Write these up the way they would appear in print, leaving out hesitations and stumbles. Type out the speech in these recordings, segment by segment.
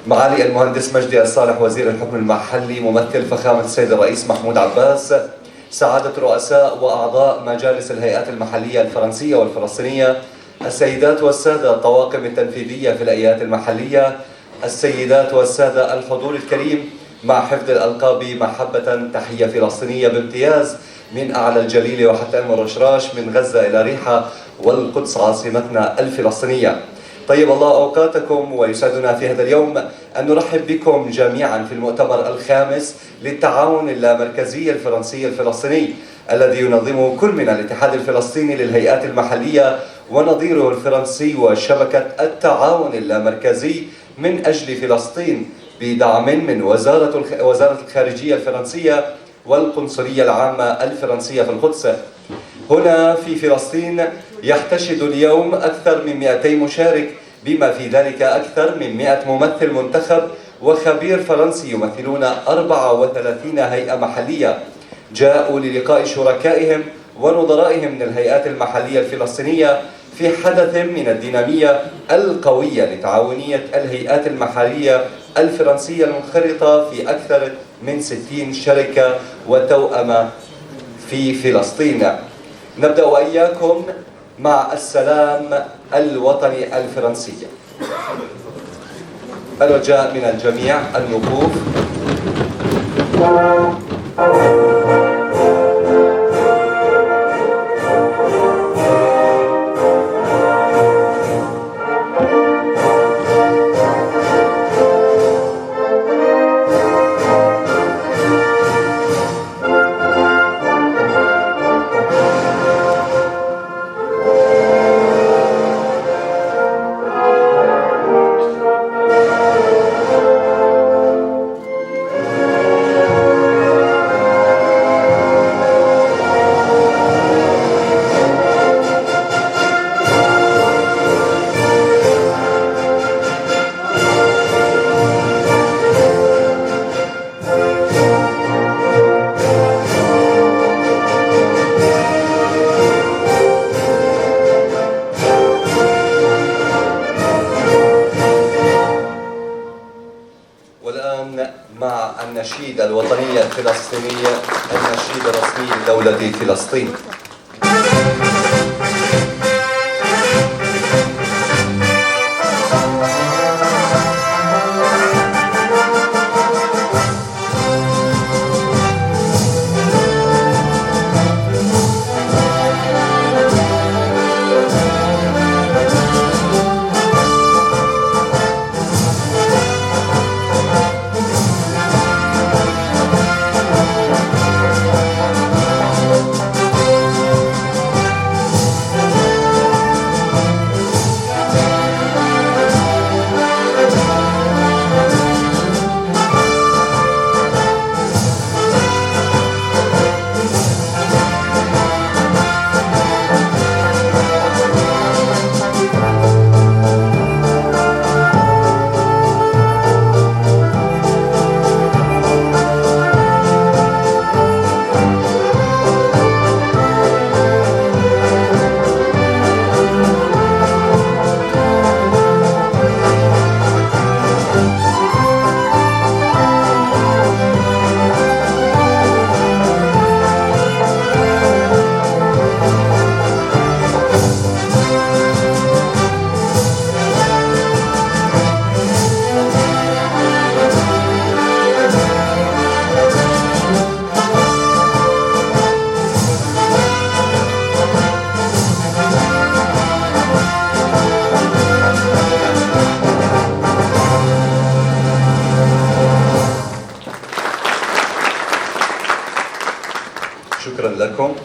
معالي المهندس مجدي الصالح وزير الحكم المحلي، ممثل فخامة السيد الرئيس محمود عباس، سعادة رؤساء وأعضاء مجالس الهيئات المحلية الفرنسية والفلسطينية، السيدات والسادة الطواقم التنفيذية في الهيئات المحلية، السيدات والسادة الحضور الكريم، مع حفظ الألقاب محبة، تحية فلسطينية بامتياز من أعلى الجليل وحتى أم الرشراش، من غزة إلى ريحة والقدس عاصمتنا الفلسطينية. طيب الله أوقاتكم، ويسعدنا في هذا اليوم أن نرحب بكم جميعا في المؤتمر الخامس للتعاون اللامركزي الفرنسي الفلسطيني، الذي ينظمه كل من الاتحاد الفلسطيني للهيئات المحلية ونظيره الفرنسي وشبكة التعاون اللامركزي من أجل فلسطين، بدعم من وزارة الخارجية الفرنسية والقنصلية العامة الفرنسية في القدس. هنا في فلسطين يحتشد اليوم أكثر من 200 مشارك، بما في ذلك أكثر من 100 ممثل منتخب وخبير فرنسي يمثلون 34 هيئة محلية، جاءوا للقاء شركائهم ونظرائهم من الهيئات المحلية الفلسطينية في حدث من الدينامية القوية لتعاونية الهيئات المحلية الفرنسية المنخرطة في أكثر من 60 شركة وتوأمة في فلسطين. نبدأ وإياكم مع السلام الوطني الفرنسي. الرجاء من الجميع الوقوف. مع النشيد الوطني الفلسطيني، النشيد الرسمي لدولة فلسطين. شكرا لكم.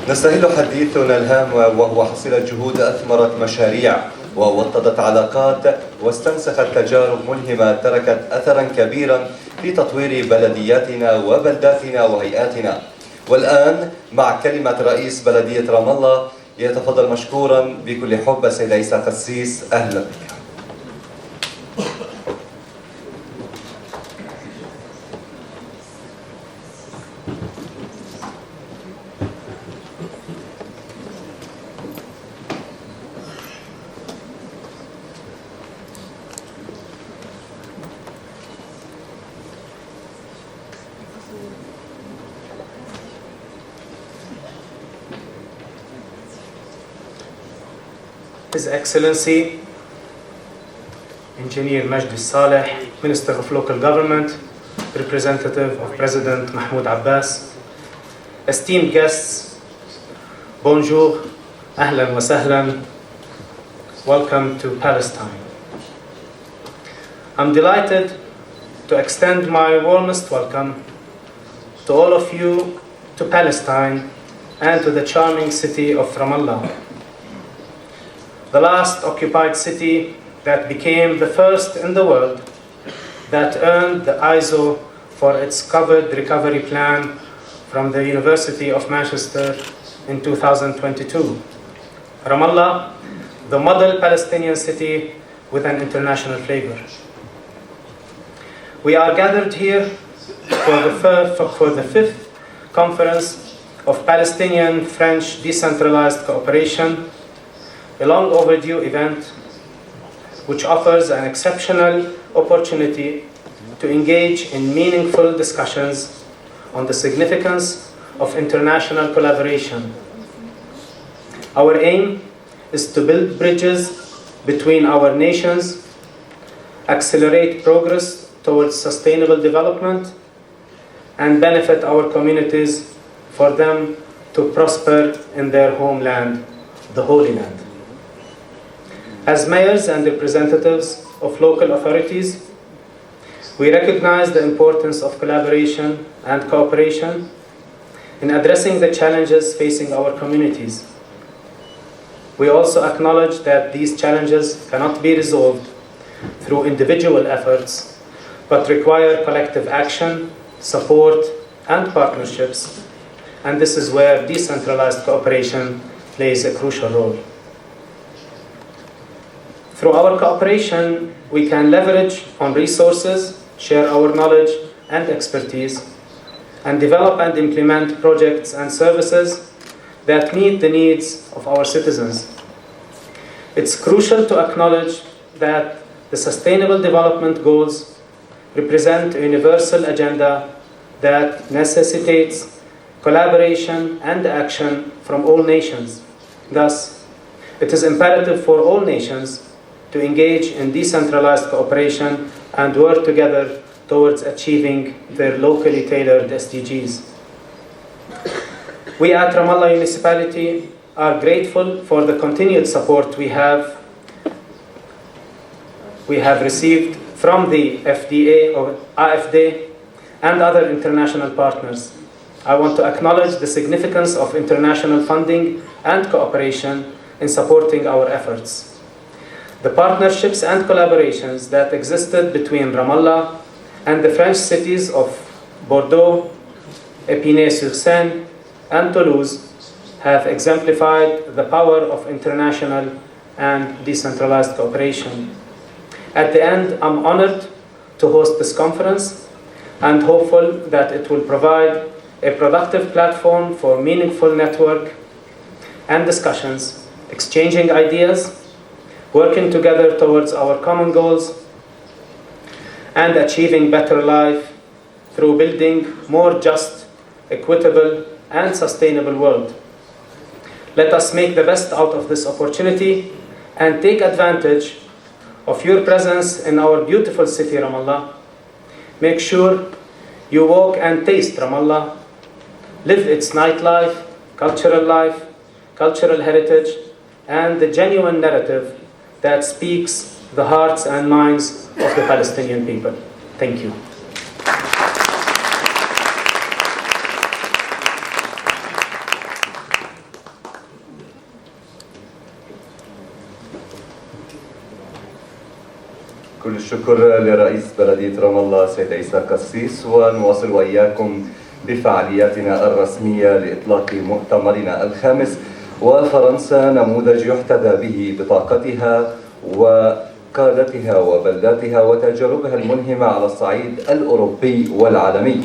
نستهل حديثنا الهام وهو حصيلة جهود أثمرت مشاريع ووطدت علاقات واستنسخت تجارب ملهمة تركت أثرا كبيرا في تطوير بلدياتنا وبلداتنا وهيئاتنا. والآن مع كلمة رئيس بلدية رام الله، يتفضل مشكورا بكل حب السيد عيسى قسيس. أهلا بك. His Excellency Engineer Majdi Saleh, Minister of Local Government, representative of President Mahmoud Abbas, esteemed guests, bonjour, ahlan wa sahlan, welcome to Palestine. I'm delighted to extend my warmest welcome to all of you to Palestine and to the charming city of Ramallah, the last occupied city that became the first in the world that earned the ISO for its COVID recovery plan from the University of Manchester in 2022. Ramallah, the model Palestinian city with an international flavor. We are gathered here for the fifth conference of Palestinian-French decentralized cooperation, a long overdue event which offers an exceptional opportunity to engage in meaningful discussions on the significance of international collaboration. Our aim is to build bridges between our nations, accelerate progress towards sustainable development, and benefit our communities for them to prosper in their homeland, the Holy Land. As mayors and representatives of local authorities, we recognize the importance of collaboration and cooperation in addressing the challenges facing our communities. We also acknowledge that these challenges cannot be resolved through individual efforts, but require collective action, support, and partnerships, and this is where decentralized cooperation plays a crucial role. Through our cooperation, we can leverage on resources, share our knowledge and expertise, and develop and implement projects and services that meet the needs of our citizens. It's crucial to acknowledge that the Sustainable Development Goals represent a universal agenda that necessitates collaboration and action from all nations. Thus, it is imperative for all nations to engage in decentralized cooperation and work together towards achieving their locally tailored SDGs. We at Ramallah Municipality are grateful for the continued support we have received from the FDA or AFD and other international partners. I want to acknowledge the significance of international funding and cooperation in supporting our efforts. The partnerships and collaborations that existed between Ramallah and the French cities of Bordeaux, Épinay-sur-Seine, and Toulouse have exemplified the power of international and decentralized cooperation. At the end, I'm honored to host this conference and hopeful that it will provide a productive platform for meaningful network and discussions, exchanging ideas, working together towards our common goals, and achieving better life through building more just, equitable, and sustainable world. Let us make the best out of this opportunity and take advantage of your presence in our beautiful city, Ramallah. Make sure you walk and taste Ramallah, live its nightlife, cultural heritage, and the genuine narrative that speaks the hearts and minds of the Palestinian people. Thank you. كل الشكر لرئيس بلدية رام الله سيد عيسى قسيس، ونواصل وإياكم بفعالياتنا الرسمية لإطلاق مؤتمرنا الخامس. وفرنسا نموذج يحتذى به بطاقتها وقادتها وبلداتها وتجاربها الملهمة على الصعيد الأوروبي والعالمي.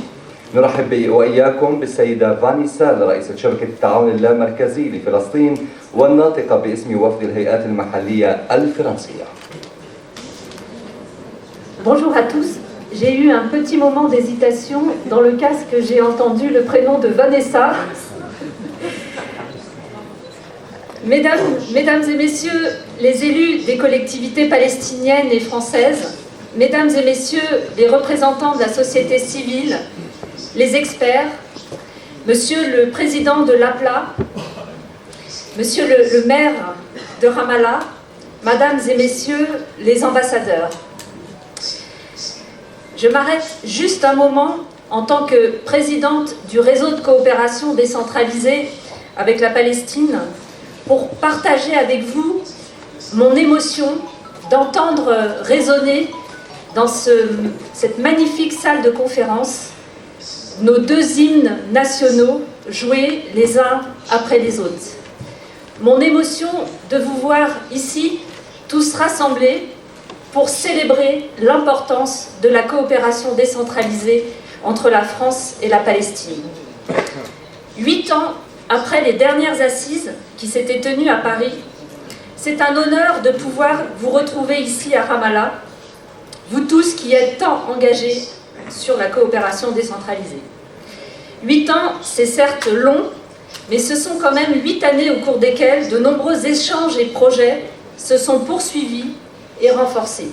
نرحب وإياكم بالسيدة فانيسا رئيسة شبكة التعاون اللامركزي لفلسطين والناطقة باسم وفد الهيئات المحلية الفرنسية. Bonjour à tous. J'ai eu un petit moment d'hésitation. Dans le casque, j'ai entendu le prénom de Vanessa. Mesdames et messieurs les élus des collectivités palestiniennes et françaises, mesdames et messieurs les représentants de la société civile, les experts, monsieur le président de l'APLA, monsieur le maire de Ramallah, mesdames et messieurs les ambassadeurs. Je m'arrête juste un moment en tant que présidente du réseau de coopération décentralisée avec la Palestine pour partager avec vous mon émotion d'entendre résonner dans cette magnifique salle de conférence nos deux hymnes nationaux joués les uns après les autres. Mon émotion de vous voir ici, tous rassemblés, pour célébrer l'importance de la coopération décentralisée entre la France et la Palestine. 8 ans après les dernières assises qui s'étaient tenues à Paris, c'est un honneur de pouvoir vous retrouver ici à Ramallah, vous tous qui êtes tant engagés sur la coopération décentralisée. 8 ans, c'est certes long, mais ce sont quand même 8 années au cours desquelles de nombreux échanges et projets se sont poursuivis et renforcés.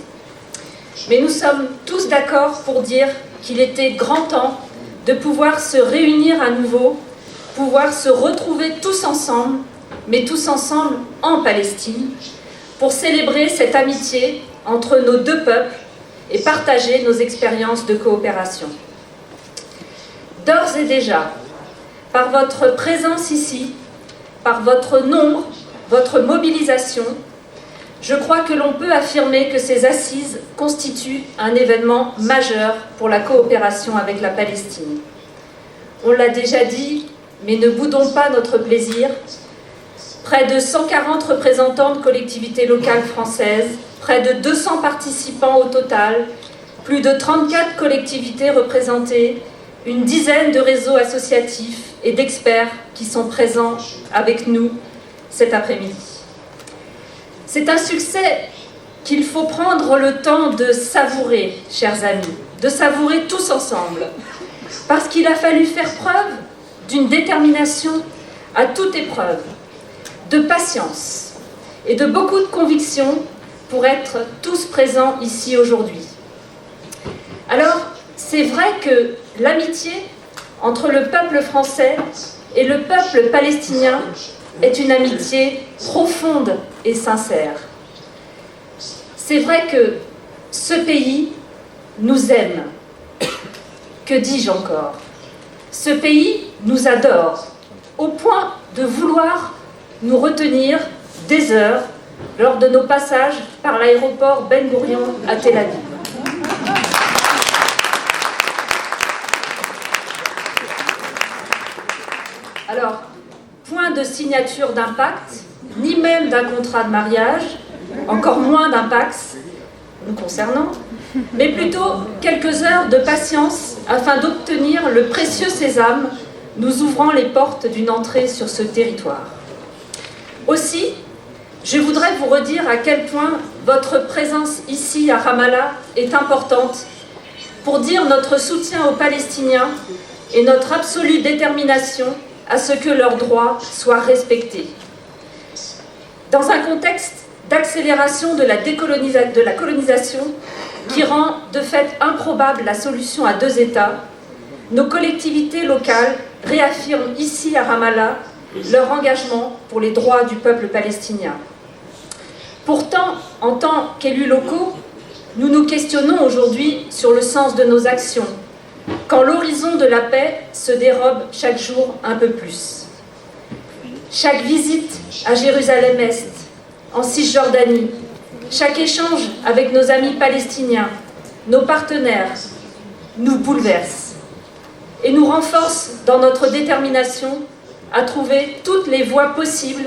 Mais nous sommes tous d'accord pour dire qu'il était grand temps de pouvoir se réunir à nouveau, pouvoir se retrouver tous ensemble, mais tous ensemble en Palestine, pour célébrer cette amitié entre nos deux peuples et partager nos expériences de coopération. D'ores et déjà, par votre présence ici, par votre nombre, votre mobilisation, je crois que l'on peut affirmer que ces assises constituent un événement majeur pour la coopération avec la Palestine. On l'a déjà dit, mais ne boudons pas notre plaisir. Près de 140 représentants de collectivités locales françaises, près de 200 participants au total, plus de 34 collectivités représentées, une dizaine de réseaux associatifs et d'experts qui sont présents avec nous cet après-midi. C'est un succès qu'il faut prendre le temps de savourer, chers amis, de savourer tous ensemble, parce qu'il a fallu faire preuve d'une détermination à toute épreuve, de patience et de beaucoup de conviction pour être tous présents ici aujourd'hui. Alors, c'est vrai que l'amitié entre le peuple français et le peuple palestinien est une amitié profonde et sincère. C'est vrai que ce pays nous aime. Que dis-je encore? Ce pays nous adore, au point de vouloir nous retenir des heures lors de nos passages par l'aéroport Ben Gourion à Tel Aviv. Alors, point de signature d'un pacte, ni même d'un contrat de mariage, encore moins d'un pax nous concernant, mais plutôt quelques heures de patience afin d'obtenir le précieux sésame nous ouvrant les portes d'une entrée sur ce territoire. Aussi, je voudrais vous redire à quel point votre présence ici à Ramallah est importante pour dire notre soutien aux Palestiniens et notre absolue détermination à ce que leurs droits soient respectés. Dans un contexte d'accélération de la colonisation qui rend de fait improbable la solution à 2 États, nos collectivités locales réaffirment ici à Ramallah leur engagement pour les droits du peuple palestinien. Pourtant, en tant qu'élus locaux, nous nous questionnons aujourd'hui sur le sens de nos actions, quand l'horizon de la paix se dérobe chaque jour un peu plus. Chaque visite à Jérusalem-Est, en Cisjordanie, chaque échange avec nos amis palestiniens, nos partenaires, nous bouleverse et nous renforce dans notre détermination à trouver toutes les voies possibles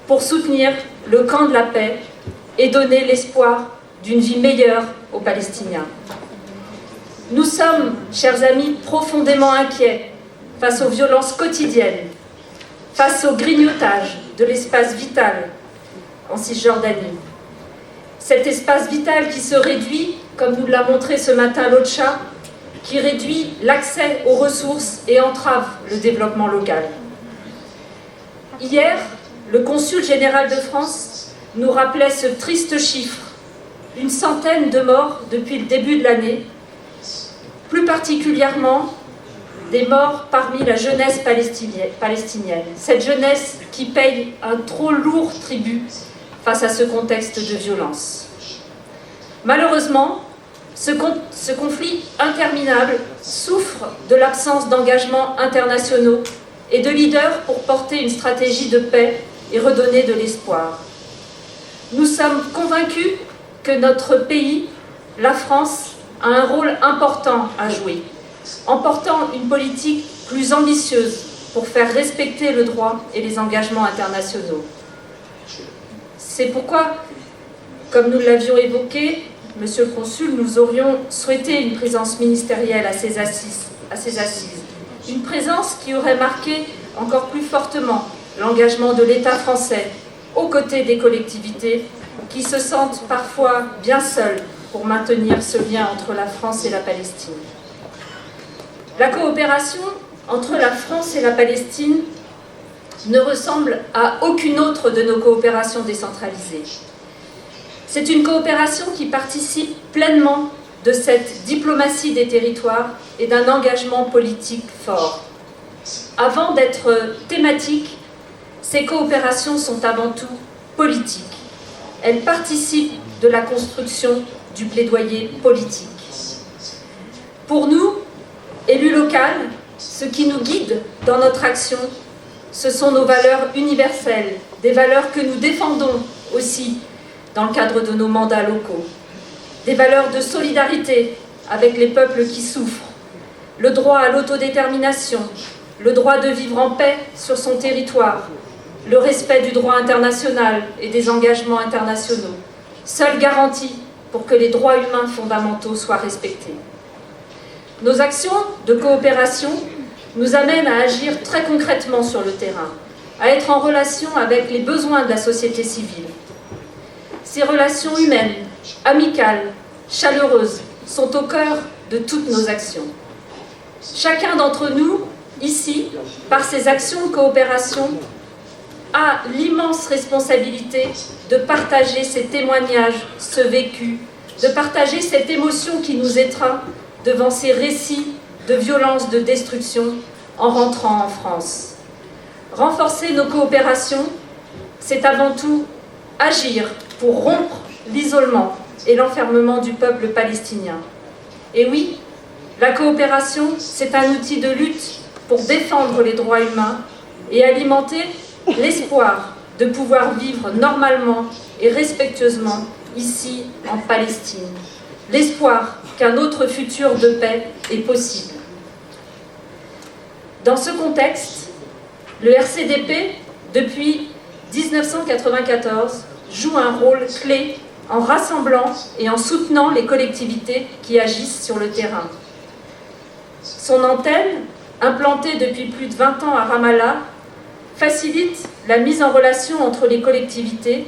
pour soutenir le camp de la paix et donner l'espoir d'une vie meilleure aux Palestiniens. Nous sommes, chers amis, profondément inquiets face aux violences quotidiennes, face au grignotage de l'espace vital en Cisjordanie. Cet espace vital qui se réduit, comme nous l'a montré ce matin l'OCHA, qui réduit l'accès aux ressources et entrave le développement local. Hier, le consul général de France nous rappelait ce triste chiffre, une centaine de morts depuis le début de l'année, plus particulièrement des morts parmi la jeunesse palestinienne. Cette jeunesse qui paye un trop lourd tribut face à ce contexte de violence. Malheureusement, ce conflit interminable souffre de l'absence d'engagements internationaux et de leaders pour porter une stratégie de paix et redonner de l'espoir. Nous sommes convaincus que notre pays, la France, a un rôle important à jouer, en portant une politique plus ambitieuse pour faire respecter le droit et les engagements internationaux. C'est pourquoi, comme nous l'avions évoqué, Monsieur le Consul, nous aurions souhaité une présence ministérielle à ces assises. Une présence qui aurait marqué encore plus fortement l'engagement de l'État français aux côtés des collectivités qui se sentent parfois bien seules pour maintenir ce lien entre la France et la Palestine. La coopération entre la France et la Palestine ne ressemble à aucune autre de nos coopérations décentralisées. C'est une coopération qui participe pleinement de cette diplomatie des territoires et d'un engagement politique fort. Avant d'être thématiques, ces coopérations sont avant tout politiques. Elles participent de la construction du plaidoyer politique. Pour nous, élus locaux, ce qui nous guide dans notre action, ce sont nos valeurs universelles, des valeurs que nous défendons aussi dans le cadre de nos mandats locaux. Des valeurs de solidarité avec les peuples qui souffrent, le droit à l'autodétermination, le droit de vivre en paix sur son territoire, le respect du droit international et des engagements internationaux, seule garantie pour que les droits humains fondamentaux soient respectés. Nos actions de coopération nous amènent à agir très concrètement sur le terrain, à être en relation avec les besoins de la société civile. Ces relations humaines, amicales, chaleureuses, sont au cœur de toutes nos actions. Chacun d'entre nous, ici, par ses actions de coopération, a l'immense responsabilité de partager ces témoignages, ce vécu, de partager cette émotion qui nous étreint devant ces récits de violence, de destruction en rentrant en France. Renforcer nos coopérations, c'est avant tout agir pour rompre l'isolement et l'enfermement du peuple palestinien. Et oui, la coopération, c'est un outil de lutte pour défendre les droits humains et alimenter l'espoir de pouvoir vivre normalement et respectueusement ici en Palestine. L'espoir qu'un autre futur de paix est possible. Dans ce contexte, le RCDP, depuis 1994, joue un rôle clé en rassemblant et en soutenant les collectivités qui agissent sur le terrain. Son antenne, implantée depuis plus de 20 ans à Ramallah, facilite la mise en relation entre les collectivités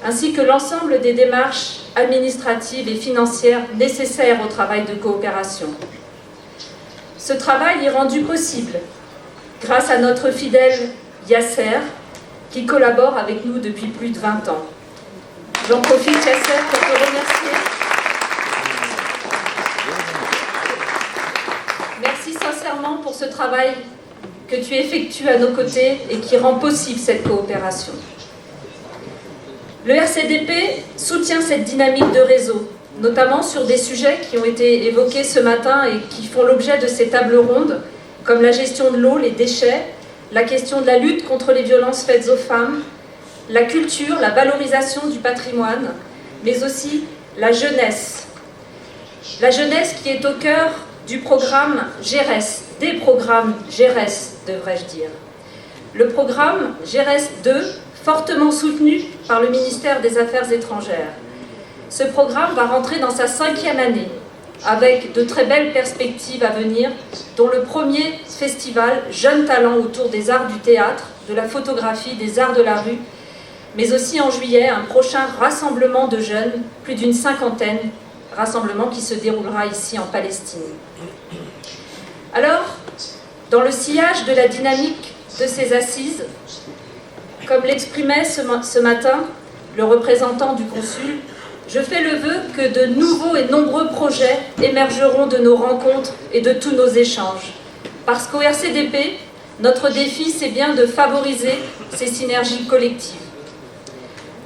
ainsi que l'ensemble des démarches administratives et financières nécessaires au travail de coopération. Ce travail est rendu possible grâce à notre fidèle Yasser, qui collabore avec nous depuis plus de 20 ans. J'en profite, Yasser, pour te remercier. Merci sincèrement pour ce travail que tu effectues à nos côtés et qui rend possible cette coopération. Le RCDP soutient cette dynamique de réseau, notamment sur des sujets qui ont été évoqués ce matin et qui font l'objet de ces tables rondes, comme la gestion de l'eau, les déchets, la question de la lutte contre les violences faites aux femmes, la culture, la valorisation du patrimoine, mais aussi la jeunesse. La jeunesse qui est au cœur du programme GERES, des programmes GERES, devrais-je dire. Le programme GERES 2, fortement soutenu par le ministère des Affaires étrangères. Ce programme va rentrer dans sa 5e année, avec de très belles perspectives à venir, dont le premier festival Jeunes Talents autour des arts du théâtre, de la photographie, des arts de la rue, mais aussi en juillet, un prochain rassemblement de jeunes, plus d'une 50aine, rassemblement qui se déroulera ici en Palestine. Alors, dans le sillage de la dynamique de ces assises, comme l'exprimait ce matin le représentant du consul, je fais le vœu que de nouveaux et nombreux projets émergeront de nos rencontres et de tous nos échanges. Parce qu'au RCDP, notre défi, c'est bien de favoriser ces synergies collectives.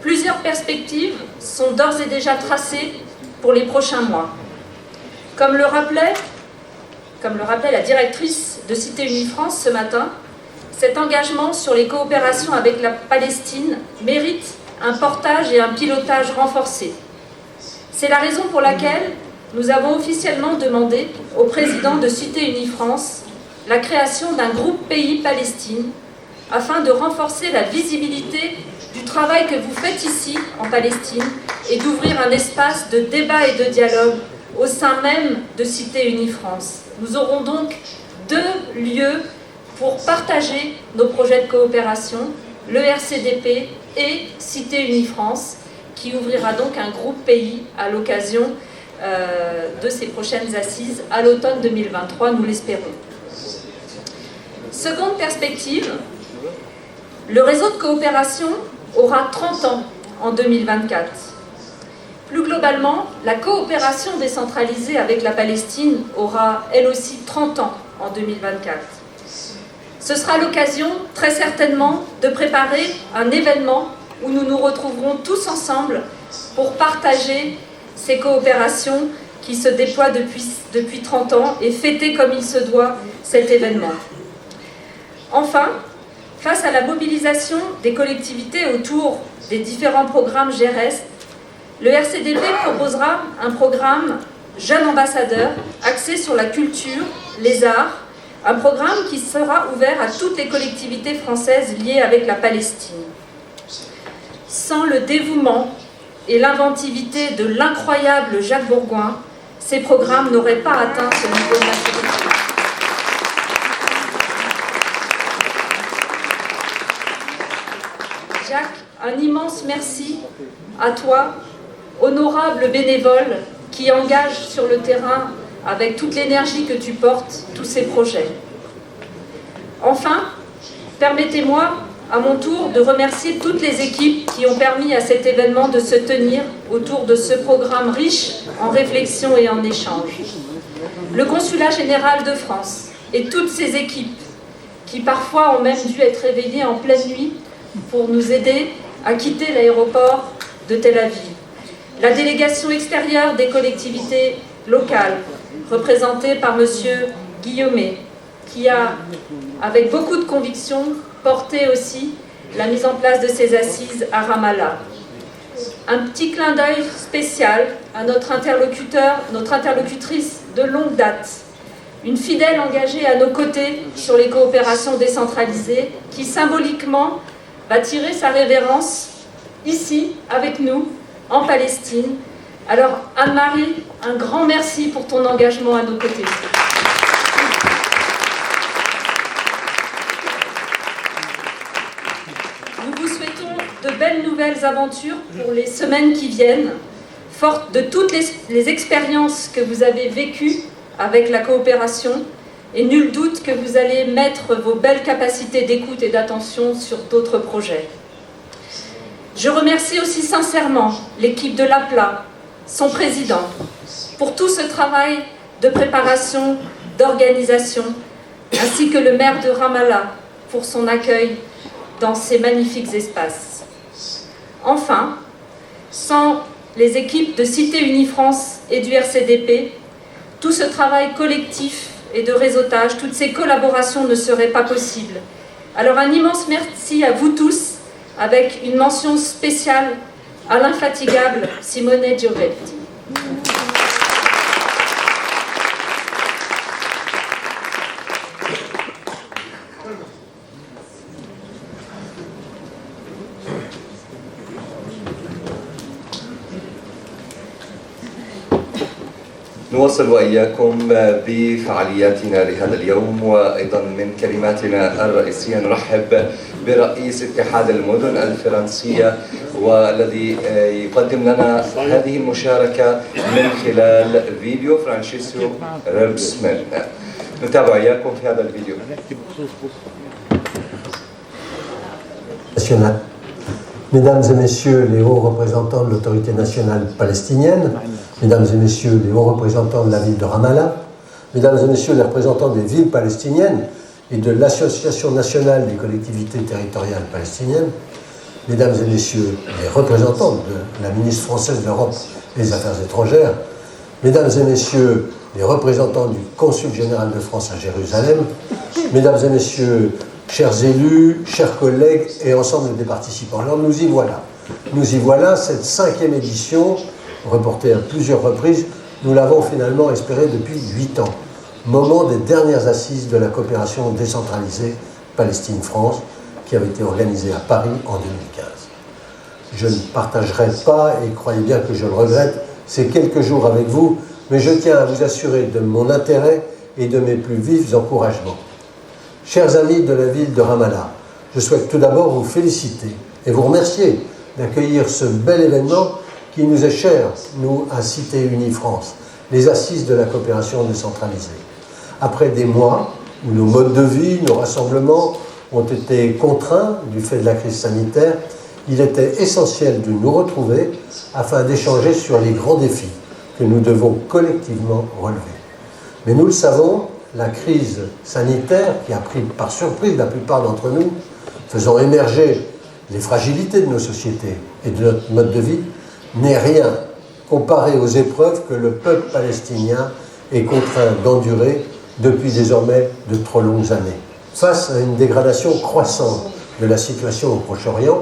Plusieurs perspectives sont d'ores et déjà tracées pour les prochains mois. Comme le rappelait la directrice de Cité Unie France ce matin, cet engagement sur les coopérations avec la Palestine mérite un portage et un pilotage renforcés. C'est la raison pour laquelle nous avons officiellement demandé au président de Cité Unie France la création d'un groupe pays Palestine afin de renforcer la visibilité du travail que vous faites ici en Palestine et d'ouvrir un espace de débat et de dialogue au sein même de Cité Unie France. Nous aurons donc 2 lieux pour partager nos projets de coopération, le RCDP et Cité Unie France, qui ouvrira donc un groupe pays à l'occasion de ces prochaines assises à l'automne 2023, nous l'espérons. Seconde perspective, le réseau de coopération aura 30 ans en 2024. Plus globalement, la coopération décentralisée avec la Palestine aura elle aussi 30 ans en 2024. Ce sera l'occasion, très certainement, de préparer un événement où nous nous retrouverons tous ensemble pour partager ces coopérations qui se déploient depuis 30 ans et fêter comme il se doit cet événement. Enfin, face à la mobilisation des collectivités autour des différents programmes GEREST, le RCDP proposera un programme Jeunes ambassadeurs axé sur la culture, les arts, un programme qui sera ouvert à toutes les collectivités françaises liées avec la Palestine. Sans le dévouement et l'inventivité de l'incroyable Jacques Bourgoin, ces programmes n'auraient pas atteint ce niveau de maturité. Jacques, un immense merci à toi, honorable bénévole qui engage sur le terrain avec toute l'énergie que tu portes tous ces projets. Enfin, permettez-moi à mon tour de remercier toutes les équipes qui ont permis à cet événement de se tenir autour de ce programme riche en réflexion et en échange. Le Consulat général de France et toutes ses équipes qui parfois ont même dû être réveillées en pleine nuit pour nous aider à quitter l'aéroport de Tel Aviv. La délégation extérieure des collectivités locales, représentée par M. Guillaumet, qui a, avec beaucoup de conviction, porté aussi la mise en place de ces assises à Ramallah. Un petit clin d'œil spécial à notre interlocuteur, notre interlocutrice de longue date, une fidèle engagée à nos côtés sur les coopérations décentralisées, qui symboliquement va tirer sa révérence ici, avec nous, en Palestine. Alors Anne-Marie, un grand merci pour ton engagement à nos côtés. Nous vous souhaitons de belles nouvelles aventures pour les semaines qui viennent, fortes de toutes les expériences que vous avez vécues avec la coopération, et nul doute que vous allez mettre vos belles capacités d'écoute et d'attention sur d'autres projets. Je remercie aussi sincèrement l'équipe de l'APLA, son président, pour tout ce travail de préparation, d'organisation, ainsi que le maire de Ramallah pour son accueil dans ces magnifiques espaces. Enfin, sans les équipes de Cité Unie France et du RCDP, tout ce travail collectif et de réseautage, toutes ces collaborations ne seraient pas possibles. Alors un immense merci à vous tous, avec une mention spéciale à l'infatigable Simone Giovetti. نواصل وإياكم بفعالياتنا لهذا اليوم، وأيضا من كلماتنا الرئيسية نرحب برئيس اتحاد المدن الفرنسية والذي يقدم لنا هذه المشاركة من خلال فيديو فرانشيسيو ريبسمان. نتابع إياكم في هذا الفيديو. Mesdames et Messieurs les hauts représentants de l'autorité nationale palestinienne, Mesdames et Messieurs les hauts représentants de la ville de Ramallah, Mesdames et Messieurs les représentants des villes palestiniennes et de l'Association nationale des collectivités territoriales palestiniennes, Mesdames et Messieurs les représentants de la ministre française de l'Europe et des Affaires étrangères, Mesdames et Messieurs les représentants du Consul général de France à Jérusalem, Mesdames et Messieurs, chers élus, chers collègues et ensemble des participants. Alors nous y voilà, cette 5e édition, reportée à plusieurs reprises, nous l'avons finalement espérée depuis 8 ans, moment des dernières assises de la coopération décentralisée Palestine-France, qui avait été organisée à Paris en 2015. Je ne partagerai pas, et croyez bien que je le regrette, ces quelques jours avec vous, mais je tiens à vous assurer de mon intérêt et de mes plus vifs encouragements. Chers amis de la ville de Ramallah, je souhaite tout d'abord vous féliciter et vous remercier d'accueillir ce bel événement qui nous est cher, nous, à Cité Unie France, les assises de la coopération décentralisée. Après des mois où nos modes de vie, nos rassemblements ont été contraints du fait de la crise sanitaire, il était essentiel de nous retrouver afin d'échanger sur les grands défis que nous devons collectivement relever. Mais nous le savons, la crise sanitaire qui a pris par surprise la plupart d'entre nous, faisant émerger les fragilités de nos sociétés et de notre mode de vie, n'est rien comparé aux épreuves que le peuple palestinien est contraint d'endurer depuis désormais de trop longues années. Face à une dégradation croissante de la situation au Proche-Orient,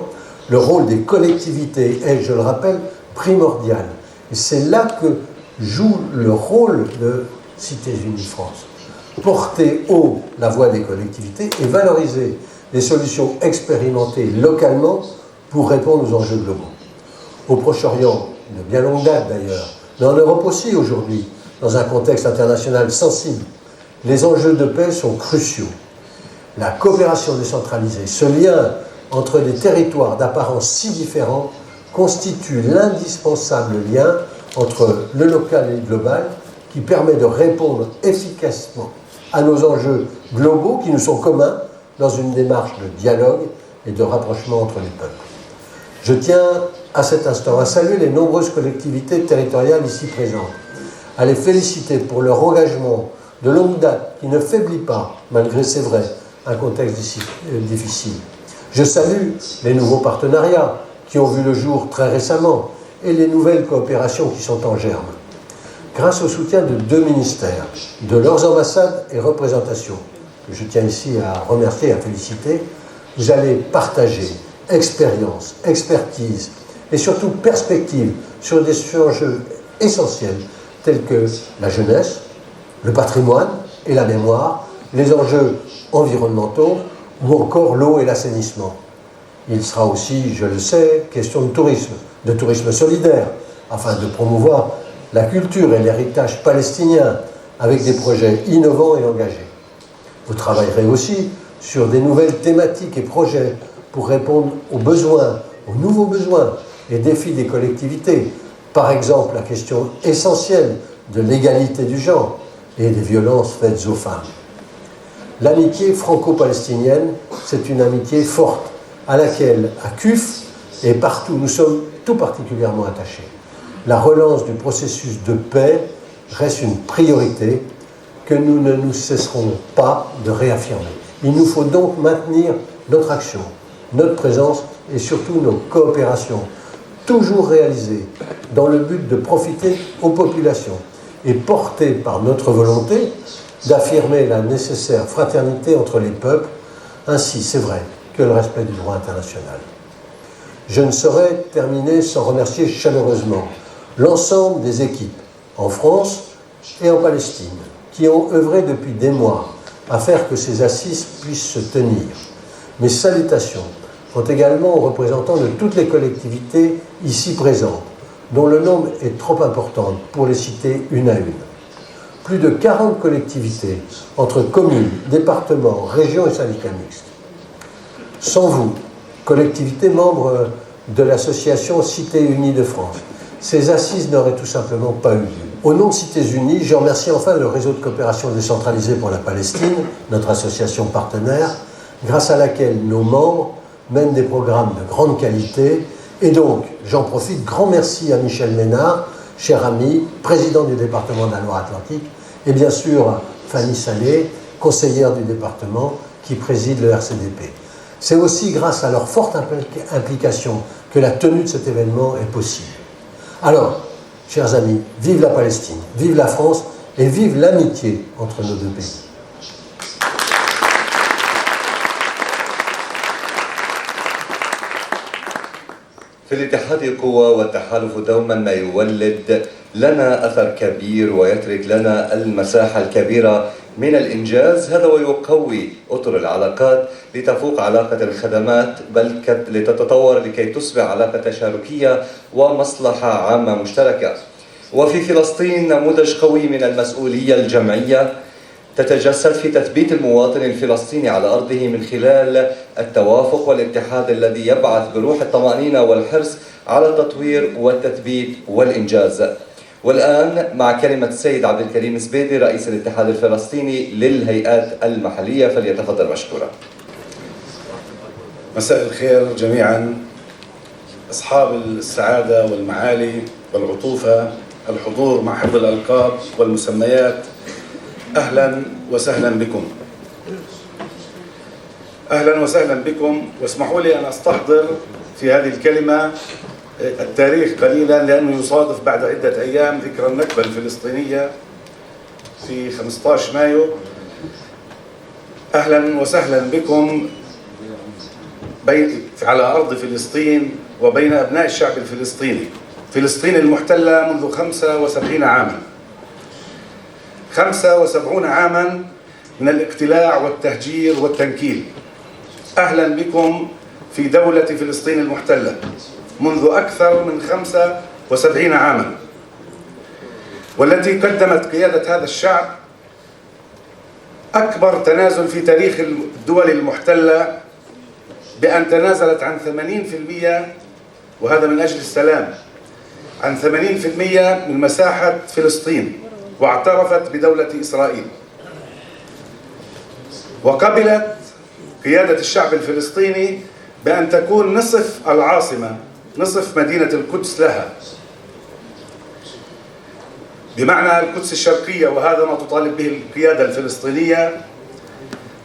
le rôle des collectivités est, je le rappelle, primordial. Et c'est là que joue le rôle de Cité Unie France. Porter haut la voix des collectivités et valoriser les solutions expérimentées localement pour répondre aux enjeux globaux. Au Proche-Orient, de bien longue date d'ailleurs, mais en Europe aussi aujourd'hui, dans un contexte international sensible, les enjeux de paix sont cruciaux. La coopération décentralisée, ce lien entre des territoires d'apparence si différents, constitue l'indispensable lien entre le local et le global qui permet de répondre efficacement à nos enjeux globaux qui nous sont communs dans une démarche de dialogue et de rapprochement entre les peuples. Je tiens à cet instant à saluer les nombreuses collectivités territoriales ici présentes, à les féliciter pour leur engagement de longue date qui ne faiblit pas, malgré, c'est vrai, un contexte difficile. Je salue les nouveaux partenariats qui ont vu le jour très récemment et les nouvelles coopérations qui sont en germe. Grâce au soutien de 2 ministères, de leurs ambassades et représentations, que je tiens ici à remercier et à féliciter, vous allez partager expérience, expertise et surtout perspective sur des enjeux essentiels tels que la jeunesse, le patrimoine et la mémoire, les enjeux environnementaux ou encore l'eau et l'assainissement. Il sera aussi, je le sais, question de tourisme solidaire, afin de promouvoir la culture et l'héritage palestinien avec des projets innovants et engagés. Vous travaillerez aussi sur des nouvelles thématiques et projets pour répondre aux besoins, aux nouveaux besoins et défis des collectivités. Par exemple, la question essentielle de l'égalité du genre et des violences faites aux femmes. L'amitié franco-palestinienne, c'est une amitié forte à laquelle, à CUF et partout, nous sommes tout particulièrement attachés. La relance du processus de paix reste une priorité que nous ne nous cesserons pas de réaffirmer. Il nous faut donc maintenir notre action, notre présence et surtout nos coopérations, toujours réalisées dans le but de profiter aux populations et portées par notre volonté d'affirmer la nécessaire fraternité entre les peuples, ainsi, c'est vrai, que le respect du droit international. Je ne saurais terminer sans remercier chaleureusement l'ensemble des équipes, en France et en Palestine, qui ont œuvré depuis des mois à faire que ces assises puissent se tenir. Mes salutations vont également aux représentants de toutes les collectivités ici présentes, dont le nombre est trop important pour les citer une à une. Plus de 40 collectivités, entre communes, départements, régions et syndicats mixtes. Sans vous, collectivités membres de l'association Cité Unie de France, ces assises n'auraient tout simplement pas eu lieu. Au nom de Cités Unies, je remercie enfin le réseau de coopération décentralisée pour la Palestine, notre association partenaire, grâce à laquelle nos membres mène des programmes de grande qualité. Et donc, j'en profite, grand merci à Michel Ménard, cher ami, président du département de la Loire-Atlantique, et bien sûr Fanny Salé, conseillère du département, qui préside le RCDP. C'est aussi grâce à leur forte implication que la tenue de cet événement est possible. Alors, chers amis, vive la Palestine, vive la France et vive l'amitié entre nos deux pays. في الاتحاد القوى والتحالف دوما ما يولد لنا أثر كبير ويترك لنا المساحة الكبيرة من الإنجاز، هذا ويقوي أطر العلاقات لتفوق علاقة الخدمات بل لتتطور لكي تصبح علاقة تشاركية ومصلحة عامة مشتركة. وفي فلسطين نموذج قوي من المسؤولية الجمعية تتجسد في تثبيت المواطن الفلسطيني على أرضه من خلال التوافق والاتحاد الذي يبعث بروح الطمأنينة والحرص على التطوير والتثبيت والإنجاز. والآن مع كلمة السيد عبد الكريم زبيدي رئيس الاتحاد الفلسطيني للهيئات المحلية، فليتفضل مشكورا. مساء الخير جميعا، أصحاب السعادة والمعالي والعطوفة، الحضور مع حفظ الألقاب والمسميات، أهلا وسهلا بكم. أهلا وسهلا بكم، واسمحوا لي أن أستحضر في هذه الكلمة التاريخ قليلا لأنه يصادف بعد عدة أيام ذكرى النكبة الفلسطينية في 15 مايو. أهلا وسهلا بكم على أرض فلسطين وبين أبناء الشعب الفلسطيني. فلسطين المحتلة منذ 75 عاما، 75 عاما من الاقتلاع والتهجير والتنكيل. أهلا بكم في دولة فلسطين المحتلة منذ أكثر من 75 عاما، والتي قدمت قيادة هذا الشعب أكبر تنازل في تاريخ الدول المحتلة، بأن تنازلت عن 80%، وهذا من أجل السلام، عن 80% من مساحة فلسطين، واعترفت بدولة إسرائيل، وقبلت قيادة الشعب الفلسطيني بأن تكون نصف العاصمة، نصف مدينة القدس لها، بمعنى القدس الشرقية، وهذا ما تطالب به القيادة الفلسطينية،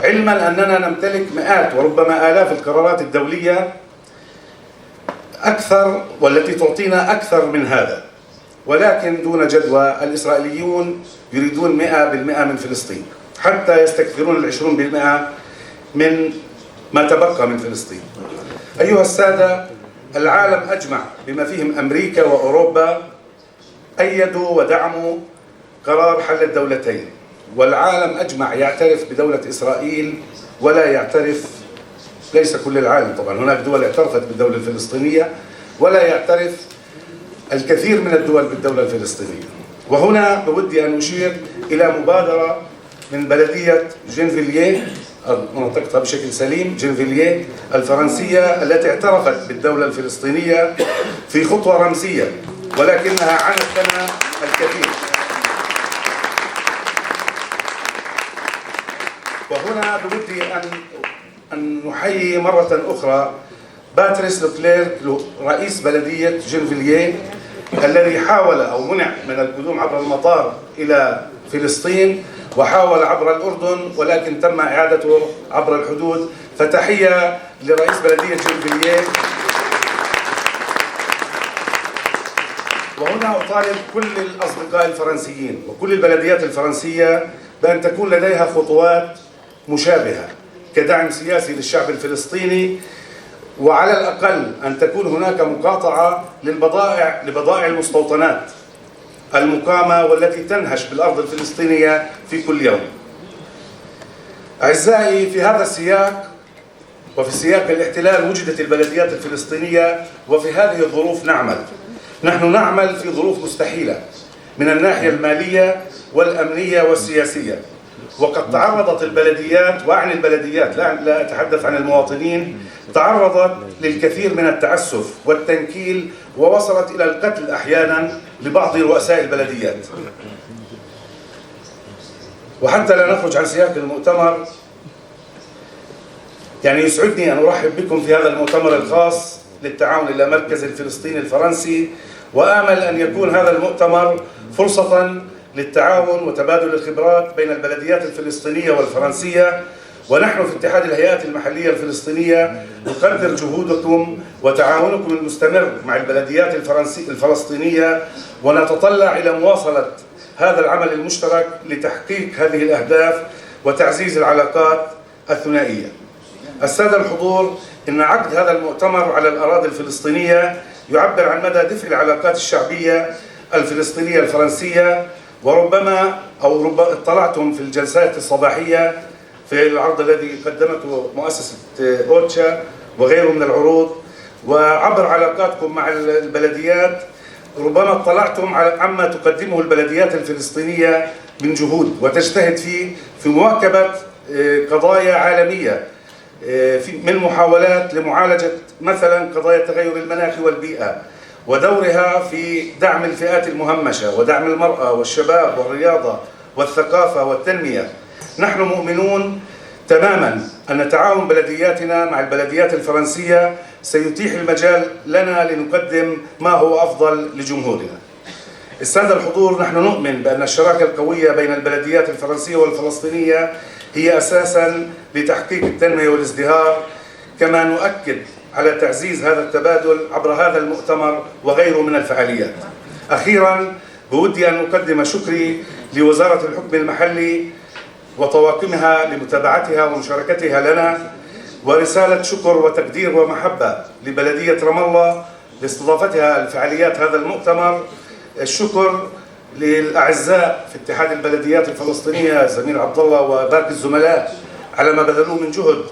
علما أننا نمتلك مئات وربما آلاف القرارات الدولية أكثر والتي تعطينا أكثر من هذا، ولكن دون جدوى. الإسرائيليون يريدون 100% من فلسطين، حتى يستكثرون 20% من ما تبقى من فلسطين. أيها السادة، العالم أجمع بما فيهم أمريكا وأوروبا أيدوا ودعموا قرار حل الدولتين، والعالم أجمع يعترف بدولة إسرائيل ولا يعترف، ليس كل العالم طبعا، هناك دول اعترفت بالدولة الفلسطينية ولا يعترف الكثير من الدول بالدولة الفلسطينية. وهنا بودي أن أشير إلى مبادرة من بلدية جنفيلييه، نطقتها بشكل سليم، جنفيلييه الفرنسية، التي اعترفت بالدولة الفلسطينية في خطوة رمزية ولكنها عنت لنا الكثير. وهنا بودي أن نحيي مرة أخرى باتريس لوكليرك رئيس بلدية جنفيلييه، الذي حاول أو منع من القدوم عبر المطار إلى فلسطين، وحاول عبر الأردن ولكن تم إعادته عبر الحدود. فتحية لرئيس بلدية جنفيلييه. وهنا أطالب كل الأصدقاء الفرنسيين وكل البلديات الفرنسية بأن تكون لديها خطوات مشابهة كدعم سياسي للشعب الفلسطيني، وعلى الأقل أن تكون هناك مقاطعة لبضائع المستوطنات المقامة والتي تنهش بالأرض الفلسطينية في كل يوم. أعزائي، في هذا السياق وفي سياق الاحتلال وجدت البلديات الفلسطينية، وفي هذه الظروف نحن نعمل في ظروف مستحيلة من الناحية المالية والأمنية والسياسية، وقد تعرضت البلديات، وأعني البلديات لا أتحدث عن المواطنين، تعرضت للكثير من التعسف والتنكيل، ووصلت إلى القتل أحيانا لبعض رؤساء البلديات. وحتى لا نخرج عن سياق المؤتمر، يعني يسعدني أن أرحب بكم في هذا المؤتمر الخاص للتعاون إلى مركز الفلسطيني الفرنسي، وآمل أن يكون هذا المؤتمر فرصة للتعاون وتبادل الخبرات بين البلديات الفلسطينية والفرنسية. ونحن في اتحاد الهيئات المحلية الفلسطينية نقدر جهودكم وتعاونكم المستمر مع البلديات الفلسطينية، ونتطلع إلى مواصلة هذا العمل المشترك لتحقيق هذه الأهداف وتعزيز العلاقات الثنائية. السادة الحضور، إن عقد هذا المؤتمر على الأراضي الفلسطينية يعبر عن مدى دفء العلاقات الشعبية الفلسطينية الفرنسية، وربما اطلعتم في الجلسات الصباحية في العرض الذي قدمته مؤسسة أوتشا وغيره من العروض، وعبر علاقاتكم مع البلديات ربما اطلعتم عما تقدمه البلديات الفلسطينية من جهود وتجتهد في مواكبة قضايا عالمية، من محاولات لمعالجة مثلا قضايا تغير المناخ والبيئة، ودورها في دعم الفئات المهمشة ودعم المرأة والشباب والرياضة والثقافة والتنمية. نحن مؤمنون تماما أن تعاون بلدياتنا مع البلديات الفرنسية سيتيح المجال لنا لنقدم ما هو أفضل لجمهورنا. السادة الحضور، نحن نؤمن بأن الشراكة القوية بين البلديات الفرنسية والفلسطينية هي أساسا لتحقيق التنمية والازدهار، كما نؤكد على تعزيز هذا التبادل عبر هذا المؤتمر وغيره من الفعاليات. أخيرا بودي أن أقدم شكري لوزارة الحكم المحلي وطواقمها لمتابعتها ومشاركتها لنا، ورسالة شكر وتقدير ومحبة لبلدية رام الله لاستضافتها لفعاليات هذا المؤتمر. الشكر للأعزاء في اتحاد البلديات الفلسطينية زميل عبد الله وباقي الزملاء على ما بذلوه من جهد